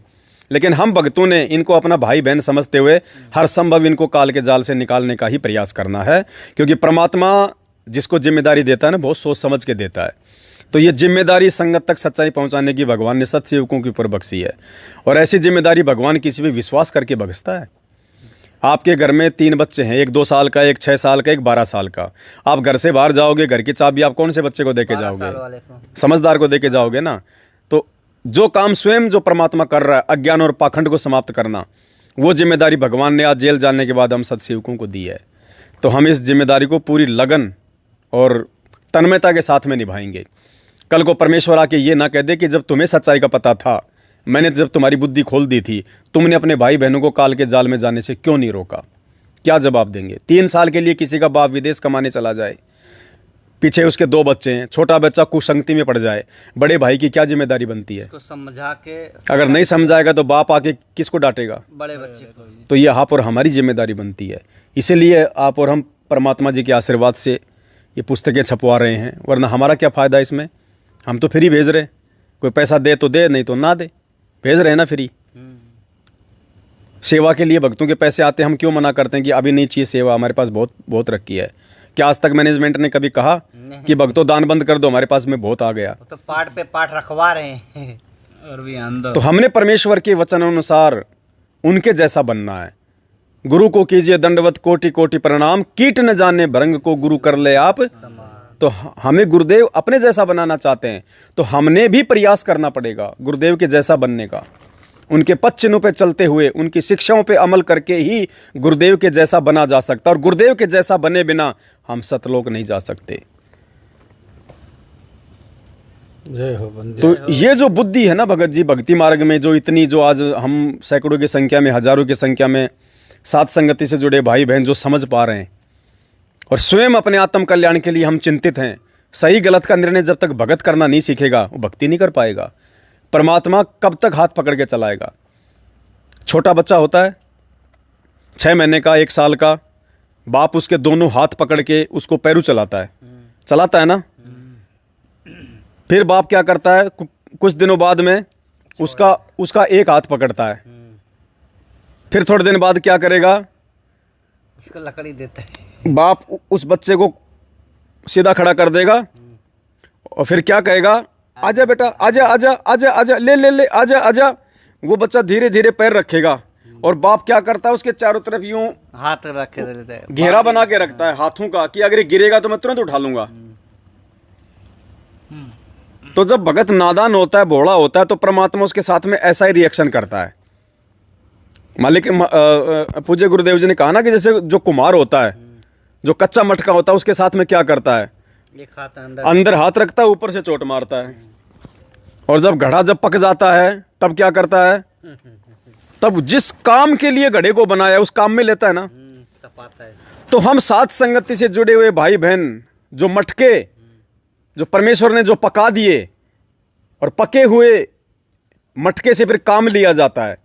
लेकिन हम भक्तों ने इनको अपना भाई बहन समझते हुए हर संभव इनको काल के जाल से निकालने का ही प्रयास करना है। क्योंकि परमात्मा जिसको जिम्मेदारी देता है ना, बहुत सोच समझ के देता है। तो ये जिम्मेदारी संगत तक सच्चाई पहुंचाने की भगवान ने सत्सेवकों के ऊपर बख्शी है। और ऐसी जिम्मेदारी भगवान किसी भी विश्वास करके बख्शता है। आपके घर में 3 बच्चे हैं, एक 2 साल का, एक 6 साल का, एक 12 साल का। आप घर से बाहर जाओगे, घर की चाबी आप कौन से बच्चे को देके जाओगे? समझदार को देके जाओगे ना। तो जो काम स्वयं जो परमात्मा कर रहा है, अज्ञान और पाखंड को समाप्त करना, वो जिम्मेदारी भगवान ने आज जेल जाने के बाद हम सत्सेवकों को दी है। तो हम इस जिम्मेदारी को पूरी लगन और तन्मयता के साथ में निभाएंगे। कल को परमेश्वर आके ये ना कह दे कि जब तुम्हें सच्चाई का पता था, मैंने जब तुम्हारी बुद्धि खोल दी थी, तुमने अपने भाई बहनों को काल के जाल में जाने से क्यों नहीं रोका? क्या जवाब देंगे? 3 साल के लिए किसी का बाप विदेश कमाने चला जाए, पीछे उसके 2 बच्चे हैं, छोटा बच्चा कुसंगति में पड़ जाए, बड़े भाई की क्या जिम्मेदारी बनती है? समझा के, अगर नहीं समझाएगा तो बाप आके किसको डांटेगा? बड़े बच्चे को। तो ये आप और हमारी जिम्मेदारी बनती है। इसीलिए आप और हम परमात्मा जी के आशीर्वाद से ये पुस्तकें छपवा रहे हैं, वरना हमारा क्या फ़ायदा इसमें? हम तो फ्री भेज रहे। कोई पैसा दे तो दे, नहीं तो ना दे, भेज रहे हैं ना फ्री। सेवा के लिए भक्तों के पैसे आते हैं, हम क्यों मना करते हैं कि अभी नहीं चाहिए सेवा, हमारे पास बहुत रखी है? क्या आज तक मैनेजमेंट ने कभी कहा कि भक्तों दान बंद कर दो, हमारे पास में बहुत आ गया? तो पाठ पे पाठ रखवा रहे हैं और भी अंदर। तो हमने परमेश्वर के वचन अनुसार उनके जैसा बनना है। गुरु को कीजिए दंडवत कोटि कोटि प्रणाम, कीट न जाने भरंग को गुरु कर ले आप। तो तो हमें गुरुदेव अपने जैसा बनाना चाहते हैं, तो हमने भी प्रयास करना पड़ेगा गुरुदेव के जैसा बनने का। उनके पद चिन्हों पे चलते हुए, उनकी शिक्षाओं पे अमल करके ही गुरुदेव के जैसा बना जा सकता, और गुरुदेव के जैसा बने बिना हम सतलोक नहीं जा सकते। जय हो बंदे। तो ये जो बुद्धि है ना भगत जी, भक्ति मार्ग में जो इतनी, जो आज हम सैकड़ों की संख्या में, हजारों की संख्या में सात संगति से जुड़े भाई बहन जो समझ पा रहे हैं, और स्वयं अपने आत्म कल्याण के लिए हम चिंतित हैं। सही गलत का निर्णय जब तक भगत करना नहीं सीखेगा, वो भक्ति नहीं कर पाएगा। परमात्मा कब तक हाथ पकड़ के चलाएगा? छोटा बच्चा होता है 6 महीने का, 1 साल का, बाप उसके दोनों हाथ पकड़ के उसको पैरू चलाता है ना। फिर बाप क्या करता है, कुछ दिनों बाद में उसका एक हाथ पकड़ता है। फिर थोड़े दिन बाद क्या करेगा, उसको लकड़ी देता है। बाप उस बच्चे को सीधा खड़ा कर देगा और फिर क्या कहेगा, आजा बेटा, आजा आजा आजा आजा, ले ले ले, आजा आजा। वो बच्चा धीरे धीरे पैर रखेगा और बाप क्या करता है, उसके चारों तरफ यूं हाथ रख देता है, घेरा बना के रखता है हाथों का, कि अगर ये गिरेगा तो मैं तुरंत उठा लूंगा। तो जब भगत नादान होता है, भोला होता है, तो परमात्मा उसके साथ में ऐसा ही रिएक्शन करता है। मालिक पूज्य गुरुदेव जी ने कहा ना कि जैसे जो कुम्हार होता है, जो कच्चा मटका होता है, उसके साथ में क्या करता है, एक हाथ अंदर हाथ रखता है, ऊपर से चोट मारता है। और जब घड़ा जब पक जाता है तब क्या करता है, तब जिस काम के लिए घड़े को बनाया उस काम में लेता है ना। तपाता है। तो हम सात संगति से जुड़े हुए भाई बहन, जो मटके जो परमेश्वर ने जो पका दिए, और पके हुए मटके से फिर काम लिया जाता है,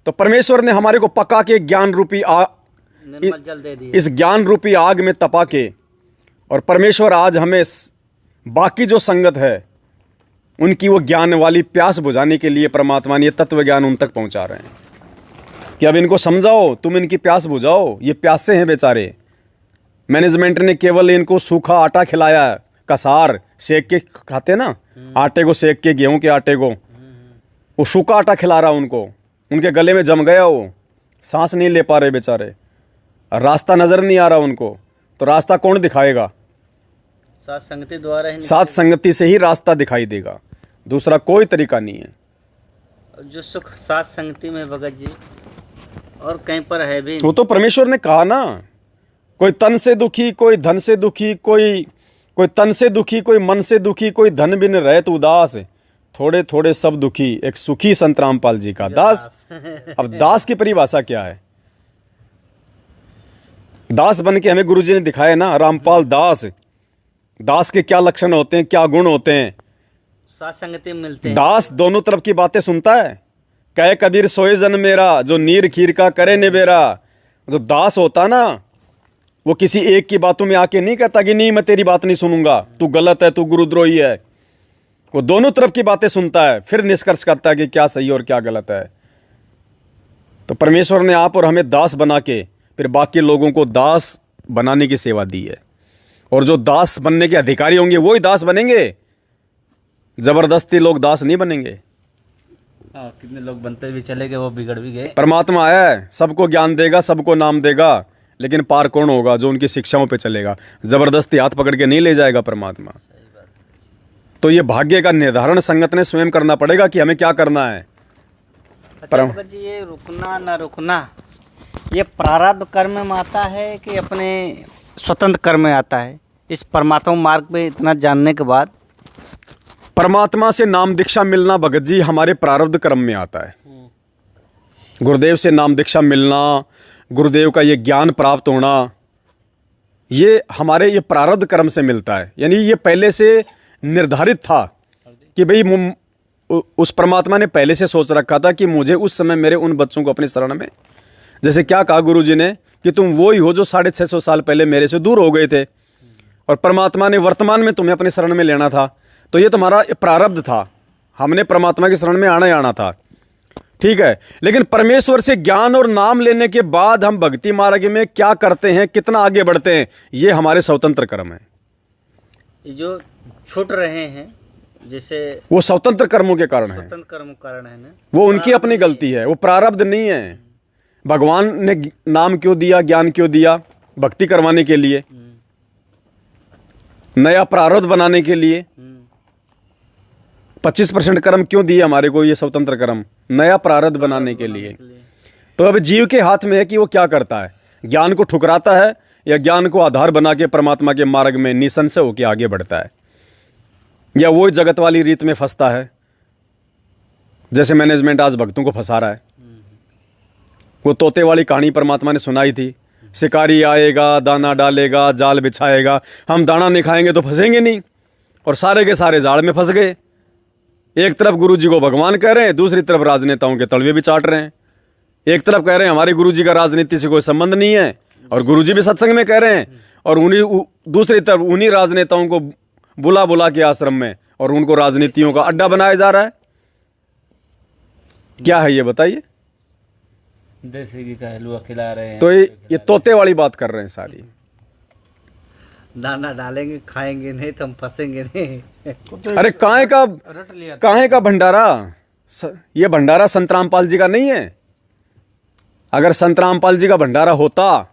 तो परमेश्वर ने हमारे को पका के ज्ञान रूपी निर्मल जल दे दिया। इस ज्ञान रूपी आग में तपा के, और परमेश्वर आज हमें बाकी जो संगत है उनकी वो ज्ञान वाली प्यास बुझाने के लिए परमात्मा ने ये तत्व ज्ञान उन तक पहुंचा रहे हैं कि अब इनको समझाओ, तुम इनकी प्यास बुझाओ, ये प्यासे हैं बेचारे। मैनेजमेंट ने केवल इनको सूखा आटा खिलाया है, कसार सेक के खाते ना, आटे को सेक के, गेहूं के आटे को, वो सूखा आटा खिला रहा उनको, उनके गले में जम गया, वो सांस नहीं ले पा रहे बेचारे, रास्ता नजर नहीं आ रहा उनको। तो रास्ता कौन दिखाएगा? सात संगति द्वारा ही, सात संगति से ही रास्ता दिखाई देगा, दूसरा कोई तरीका नहीं है। जो सुख सात संगति में भगत जी और कहीं पर है भी। वो तो परमेश्वर ने कहा ना, कोई तन से दुखी, कोई धन से दुखी, कोई तन से दुखी, कोई मन से दुखी, कोई धन बिन रहत उदास, थोड़े थोड़े सब दुखी, एक सुखी संत रामपाल जी का दास। अब दास की परिभाषा क्या है? दास बन के हमें गुरुजी ने दिखाया ना, रामपाल दास। दास के क्या लक्षण होते हैं, क्या गुण होते हैं? सात संगति में मिलते हैं। दास दोनों तरफ की बातें सुनता है। कहे कबीर सोए जन मेरा, जो नीर खीर का करे निबेरा। जो दास होता ना, वो किसी एक की बातों में आके नहीं कहता कि नहीं मैं तेरी बात नहीं सुनूंगा, तू गलत है, तू गुरुद्रोही है। वो दोनों तरफ की बातें सुनता है, फिर निष्कर्ष करता है कि क्या सही और क्या गलत है। तो परमेश्वर ने आप और हमें दास बना के फिर बाकी लोगों को दास बनाने की सेवा दी है। और जो दास बनने के अधिकारी होंगे वो ही दास बनेंगे, जबरदस्ती लोग दास नहीं बनेंगे। कितने लोग बनते भी चले गए, वो बिगड़ भी गए। परमात्मा आया है, सबको ज्ञान देगा, सबको नाम देगा, लेकिन पार कौन होगा? जो उनकी शिक्षाओं पे चलेगा। जबरदस्ती हाथ पकड़ के नहीं ले जाएगा परमात्मा। तो ये भाग्य का निर्धारण संगत ने स्वयं करना पड़ेगा कि हमें क्या करना है। अच्छा भगत जी, ये रुकना ना रुकना, ये प्रारब्ध कर्म में आता है कि अपने स्वतंत्र कर्म में आता है? इस परमात्मा मार्ग पे इतना जानने के बाद परमात्मा से नाम दीक्षा मिलना भगत जी हमारे प्रारब्ध कर्म में आता है। गुरुदेव से नाम दीक्षा मिलना, गुरुदेव का ये ज्ञान प्राप्त होना, ये हमारे ये प्रारब्ध कर्म से मिलता है। यानी ये पहले से निर्धारित था कि भाई उस परमात्मा ने पहले से सोच रखा था कि मुझे उस समय मेरे उन बच्चों को अपनी शरण में, जैसे क्या कहा गुरु जी ने कि तुम वो ही हो जो 650 साल पहले मेरे से दूर हो गए थे, और परमात्मा ने वर्तमान में तुम्हें अपनी शरण में लेना था। तो ये तुम्हारा प्रारब्ध था, हमने परमात्मा की शरण में आना ही आना था, ठीक है। लेकिन परमेश्वर से ज्ञान और नाम लेने के बाद हम भक्ति मार्ग में क्या करते हैं, कितना आगे बढ़ते हैं, ये हमारे स्वतंत्र कर्म है। जो छूट रहे हैं जैसे वो स्वतंत्र कर्मों के कारण है, स्वतंत्र कर्म कारण है ना, वो उनकी अपनी गलती है, वो प्रारब्ध नहीं है। भगवान ने नाम क्यों दिया, ज्ञान क्यों दिया? भक्ति करवाने के लिए। नया प्रारब्ध बनाने के लिए 25% कर्म क्यों दिए हमारे को, ये स्वतंत्र कर्म नया प्रारब्ध बनाने के लिए। तो अब जीव के हाथ में है कि वो क्या करता है, ज्ञान को ठुकराता है या ज्ञान को आधार बना के परमात्मा के मार्ग में निसंशय होकर आगे बढ़ता है, या वो जगत वाली रीत में फंसता है जैसे मैनेजमेंट आज भक्तों को फंसा रहा है। वो तोते वाली कहानी परमात्मा ने सुनाई थी, शिकारी आएगा, दाना डालेगा, जाल बिछाएगा, हम दाना नहीं खाएंगे तो फंसेंगे नहीं, और सारे के सारे जाल में फंस गए। एक तरफ गुरु जी को भगवान कह रहे हैं, दूसरी तरफ राजनेताओं के तलवे भी चाट रहे हैं। एक तरफ कह रहे हैं हमारे गुरु जी का राजनीति से कोई संबंध नहीं है, और गुरु जी भी सत्संग में कह रहे हैं, और दूसरी तरफ उन्हीं राजनेताओं को बुला बुला के आश्रम में और उनको राजनीतियों का अड्डा बनाया जा रहा है। क्या है ये बताइए? देसी घी का हलवा खिला रहे हैं। तो ये तोते वाली बात कर रहे हैं सारी। दाना डालेंगे खाएंगे नहीं तो हम फंसेंगे नहीं। अरे काहे का भंडारा, ये भंडारा संत रामपाल जी का नहीं है। अगर संत रामपाल जी का भंडारा होता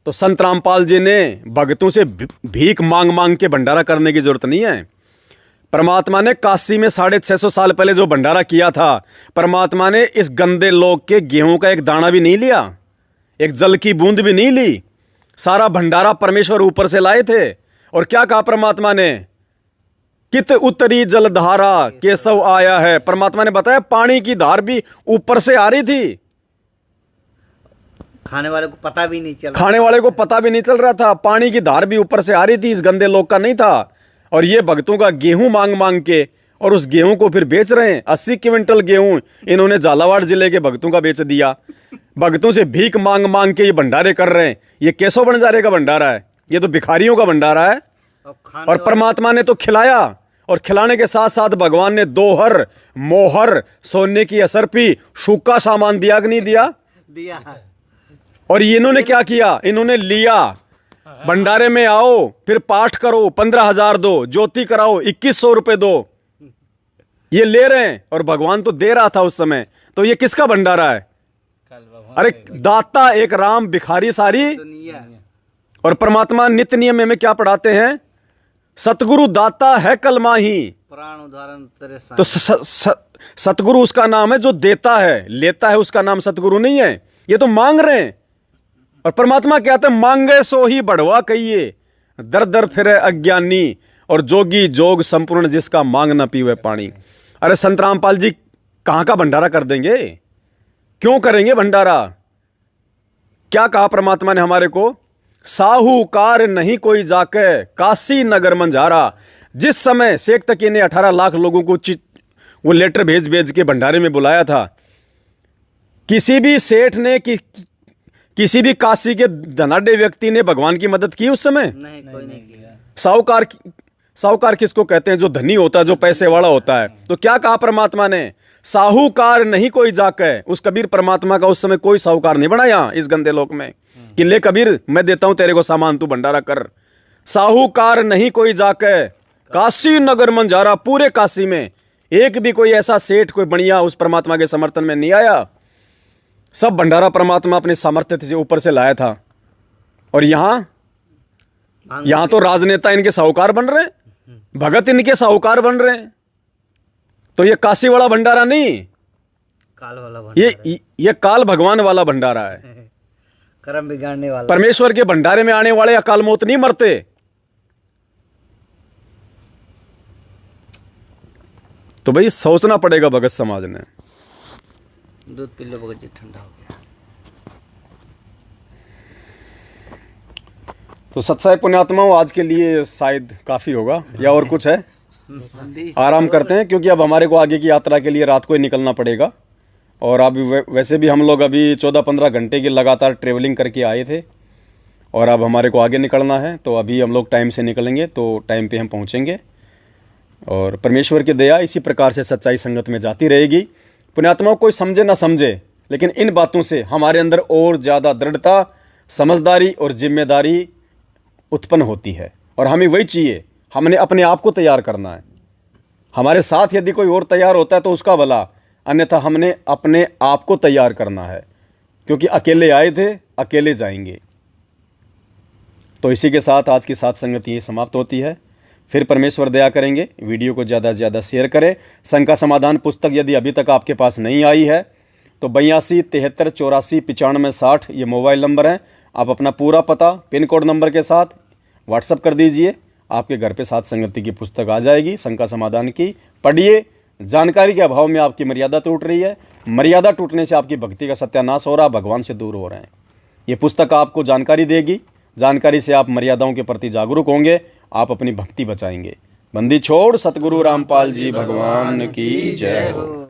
तो संत रामपाल जी ने भक्तों से भीख मांग मांग के भंडारा करने की जरूरत नहीं है। परमात्मा ने काशी में 650 साल पहले जो भंडारा किया था, परमात्मा ने इस गंदे लोग के गेहूं का एक दाना भी नहीं लिया, एक जल की बूंद भी नहीं ली। सारा भंडारा परमेश्वर ऊपर से लाए थे। और क्या कहा परमात्मा ने, कित उतरी जलधारा केशव आया है। परमात्मा ने बताया पानी की धार भी ऊपर से आ रही थी, खाने वाले को पता भी नहीं चल रहा था। पानी की धार भी ऊपर से आ रही थी, इस गंदे लोग का नहीं था। और ये भक्तों का गेहूं मांग मांग के, और उस गेहूं को फिर बेच रहे हैं। 80 क्विंटल गेहूं इन्होंने झालावाड़ जिले के भक्तों का बेच दिया। भक्तों से भीख मांग मांग के ये भंडारे कर रहे हैं। ये केशव बंजारे का भंडारा है, ये तो भिखारियों का भंडारा है। और परमात्मा ने तो खिलाया, और खिलाने के साथ साथ भगवान ने दोहर, मोहर, सोने की असरपी, सूखा सामान दिया कि नहीं दिया? और इन्होंने क्या किया, इन्होंने लिया, भंडारे में आओ, फिर पाठ करो 15,000 दो, ज्योति कराओ 2100 रुपए दो, ये ले रहे हैं। और भगवान तो दे रहा था उस समय। तो ये किसका भंडारा है? अरे दाता एक राम, भिखारी सारी। और परमात्मा नित्य नियम में क्या पढ़ाते हैं? सतगुरु दाता है कलमा ही, प्राण उदाहरण तेरे साथ। तो सतगुरु उसका नाम है जो देता है, लेता है उसका नाम सतगुरु नहीं है। ये तो मांग रहे हैं। और परमात्मा कहते हैं मांगे सो ही बढ़वा कहिए, दर दर फिरे अज्ञानी, और जोगी जोग संपूर्ण जिसका मांग न पीवे पानी। अरे संत रामपाल जी कहां का भंडारा कर देंगे? क्यों करेंगे भंडारा? क्या कहा परमात्मा ने हमारे को? साहूकार नहीं कोई जाके काशी नगर मंझारा। जिस समय शेख तकी ने 18 लाख लोगों को वो लेटर भेज भेज के भंडारे में बुलाया था, किसी भी सेठ ने किसी भी काशी के धनाढ्य व्यक्ति ने भगवान की मदद की उस समय? नहीं, कोई नहीं किया। साहूकार किसको कहते हैं? जो धनी होता है, जो पैसे वाला होता है। तो क्या कहा परमात्मा ने? साहूकार नहीं कोई जाके। उस कबीर परमात्मा का उस समय कोई साहूकार नहीं बनाया इस गंदे लोक में कि ले कबीर मैं देता हूं तेरे को सामान, तू भंडारा कर। साहूकार नहीं कोई जाके काशी नगर मंझारा। पूरे काशी में एक भी कोई ऐसा सेठ, कोई बढ़िया उस परमात्मा के समर्थन में नहीं आया। सब भंडारा परमात्मा अपने सामर्थ्य से ऊपर से लाया था। और यहां तो राजनेता इनके साहूकार बन रहे हैं, भगत इनके साहूकार बन रहे हैं। तो ये काशी वाला भंडारा नहीं, काल वाला भंडारा, ये काल भगवान वाला भंडारा है। कर्म बिगाड़ने वाला। परमेश्वर के भंडारे में आने वाले अकाल मौत नहीं मरते। तो भाई सोचना पड़ेगा भगत समाज ने। दूध पी लो भगत जी, ठंडा हो गया। तो सत्साई पुण्यात्माओं, आज के लिए शायद काफी होगा, या और कुछ है? आराम करते हैं, क्योंकि अब हमारे को आगे की यात्रा के लिए रात को ही निकलना पड़ेगा। और अब वैसे भी हम लोग अभी 14-15 घंटे की लगातार ट्रेवलिंग करके आए थे, और अब हमारे को आगे निकलना है। तो अभी हम लोग टाइम से निकलेंगे तो टाइम पे हम पहुंचेंगे। और परमेश्वर की दया इसी प्रकार से सच्चाई संगत में जाती रहेगी। पुण्यात्माओं, कोई समझे ना समझे, लेकिन इन बातों से हमारे अंदर और ज़्यादा दृढ़ता, समझदारी और जिम्मेदारी उत्पन्न होती है। और हमें वही चाहिए, हमने अपने आप को तैयार करना है। हमारे साथ यदि कोई और तैयार होता है तो उसका भला, अन्यथा हमने अपने आप को तैयार करना है, क्योंकि अकेले आए थे, अकेले जाएंगे। तो इसी के साथ आज की साथ संगति ये समाप्त होती है। फिर परमेश्वर दया करेंगे। वीडियो को ज़्यादा से ज़्यादा शेयर करें। शंका समाधान पुस्तक यदि अभी तक आपके पास नहीं आई है तो 82 73 84 95 60 ये मोबाइल नंबर है। आप अपना पूरा पता पिन कोड नंबर के साथ व्हाट्सअप कर दीजिए, आपके घर पे साथ संगति की पुस्तक आ जाएगी शंका समाधान की। पढ़िए। जानकारी के अभाव में आपकी मर्यादा टूट रही है, मर्यादा टूटने से आपकी भक्ति का सत्यानाश हो रहा, भगवान से दूर हो रहे हैं। ये पुस्तक आपको जानकारी देगी। जानकारी से आप मर्यादाओं के प्रति जागरूक होंगे, आप अपनी भक्ति बचाएंगे। बंदी छोड़ सतगुरु रामपाल जी भगवान की जय हो।